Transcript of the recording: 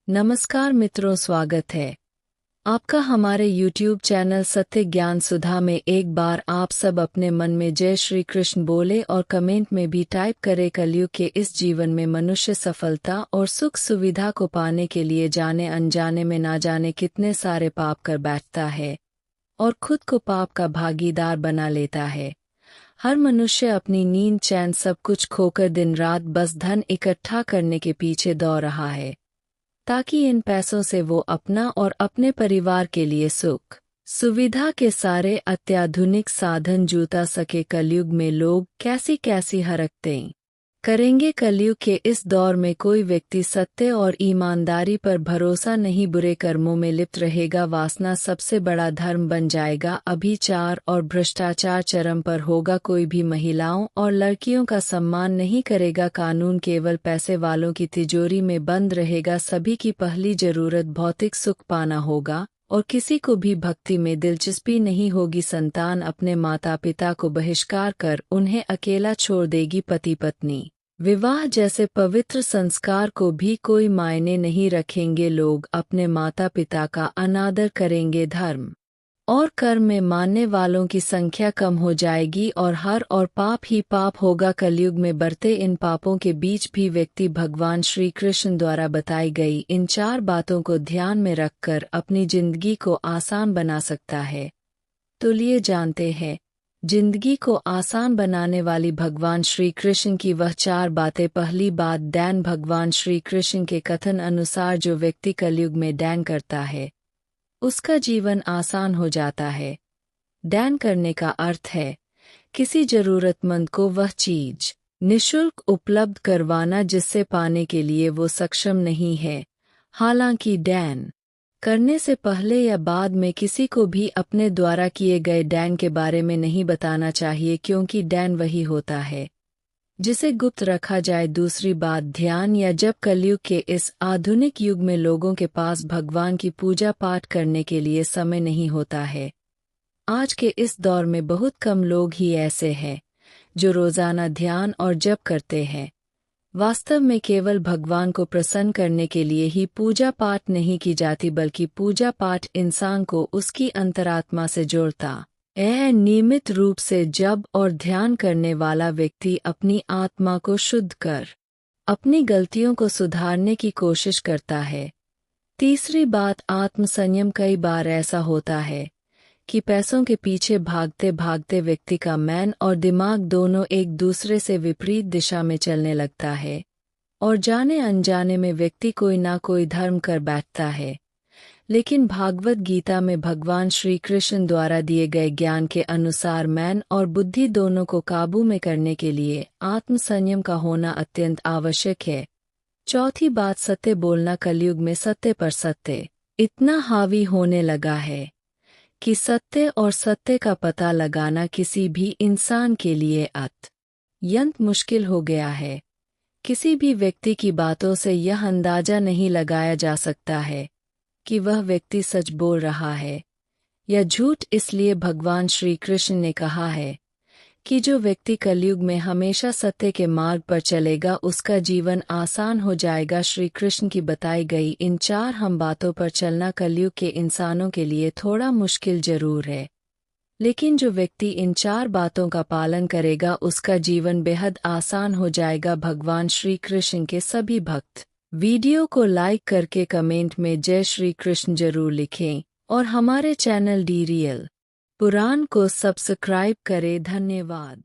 नमस्कार मित्रों, स्वागत है आपका हमारे YouTube चैनल सत्य ज्ञान सुधा में। एक बार आप सब अपने मन में जय श्री कृष्ण बोले और कमेंट में भी टाइप करें। कलयुग के इस जीवन में मनुष्य सफलता और सुख सुविधा को पाने के लिए जाने अनजाने में ना जाने कितने सारे पाप कर बैठता है और खुद को पाप का भागीदार बना लेता है। हर मनुष्य अपनी नींद चैन सब कुछ खोकर दिन रात बस धन इकट्ठा करने के पीछे दौड़ रहा है, ताकि इन पैसों से वो अपना और अपने परिवार के लिए सुख सुविधा के सारे अत्याधुनिक साधन जुटा सके। कलयुग में लोग कैसी कैसी हरकतें करेंगे। कलयुग के इस दौर में कोई व्यक्ति सत्य और ईमानदारी पर भरोसा नहीं, बुरे कर्मों में लिप्त रहेगा। वासना सबसे बड़ा धर्म बन जाएगा। अभिचार और भ्रष्टाचार चरम पर होगा। कोई भी महिलाओं और लड़कियों का सम्मान नहीं करेगा। कानून केवल पैसे वालों की तिजोरी में बंद रहेगा। सभी की पहली जरूरत भौतिक सुख पाना होगा और किसी को भी भक्ति में दिलचस्पी नहीं होगी। संतान अपने माता पिता को बहिष्कार कर उन्हें अकेला छोड़ देगी। पति पत्नी विवाह जैसे पवित्र संस्कार को भी कोई मायने नहीं रखेंगे। लोग अपने माता पिता का अनादर करेंगे। धर्म और कर्म में मानने वालों की संख्या कम हो जाएगी और हर और पाप ही पाप होगा। कलयुग में बढ़ते इन पापों के बीच भी व्यक्ति भगवान श्री कृष्ण द्वारा बताई गई इन 4 बातों को ध्यान में रखकर अपनी जिंदगी को आसान बना सकता है। तो लिए जानते हैं जिंदगी को आसान बनाने वाली भगवान श्री कृष्ण की वह 4 बातें। पहली बात, दान। भगवान श्री कृष्ण के कथन अनुसार जो व्यक्ति कलयुग में दान करता है उसका जीवन आसान हो जाता है। दान करने का अर्थ है किसी जरूरतमंद को वह चीज निःशुल्क उपलब्ध करवाना जिससे पाने के लिए वो सक्षम नहीं है। हालांकि दान करने से पहले या बाद में किसी को भी अपने द्वारा किए गए दान के बारे में नहीं बताना चाहिए, क्योंकि दान वही होता है जिसे गुप्त रखा जाए। दूसरी बात, ध्यान या जप। कलयुग के इस आधुनिक युग में लोगों के पास भगवान की पूजा पाठ करने के लिए समय नहीं होता है। आज के इस दौर में बहुत कम लोग ही ऐसे हैं जो रोजाना ध्यान और जप करते हैं। वास्तव में केवल भगवान को प्रसन्न करने के लिए ही पूजा पाठ नहीं की जाती, बल्कि पूजा पाठ इंसान को उसकी अंतरात्मा से जोड़ता है। नियमित रूप से जप और ध्यान करने वाला व्यक्ति अपनी आत्मा को शुद्ध कर अपनी गलतियों को सुधारने की कोशिश करता है। तीसरी बात, आत्मसंयम। कई बार ऐसा होता है कि पैसों के पीछे भागते भागते व्यक्ति का मन और दिमाग दोनों एक दूसरे से विपरीत दिशा में चलने लगता है और जाने अनजाने में व्यक्ति कोई ना कोई धर्म कर बैठता है। लेकिन भागवत गीता में भगवान श्री कृष्ण द्वारा दिए गए ज्ञान के अनुसार मन और बुद्धि दोनों को काबू में करने के लिए आत्मसंयम का होना अत्यंत आवश्यक है। चौथी बात, सत्य बोलना। कलयुग में सत्य पर सत्य इतना हावी होने लगा है कि सत्य और सत्य का पता लगाना किसी भी इंसान के लिए अत्यंत मुश्किल हो गया है। किसी भी व्यक्ति की बातों से यह अंदाजा नहीं लगाया जा सकता है कि वह व्यक्ति सच बोल रहा है या झूठ। इसलिए भगवान श्री कृष्ण ने कहा है कि जो व्यक्ति कलयुग में हमेशा सत्य के मार्ग पर चलेगा उसका जीवन आसान हो जाएगा। श्री कृष्ण की बताई गई इन 4 हम बातों पर चलना कलयुग के इंसानों के लिए थोड़ा मुश्किल जरूर है, लेकिन जो व्यक्ति इन 4 बातों का पालन करेगा उसका जीवन बेहद आसान हो जाएगा। भगवान श्री कृष्ण के सभी भक्त वीडियो को लाइक करके कमेंट में जय श्री कृष्ण जरूर लिखें और हमारे चैनल डी रियल पुराण को सब्सक्राइब करें। धन्यवाद।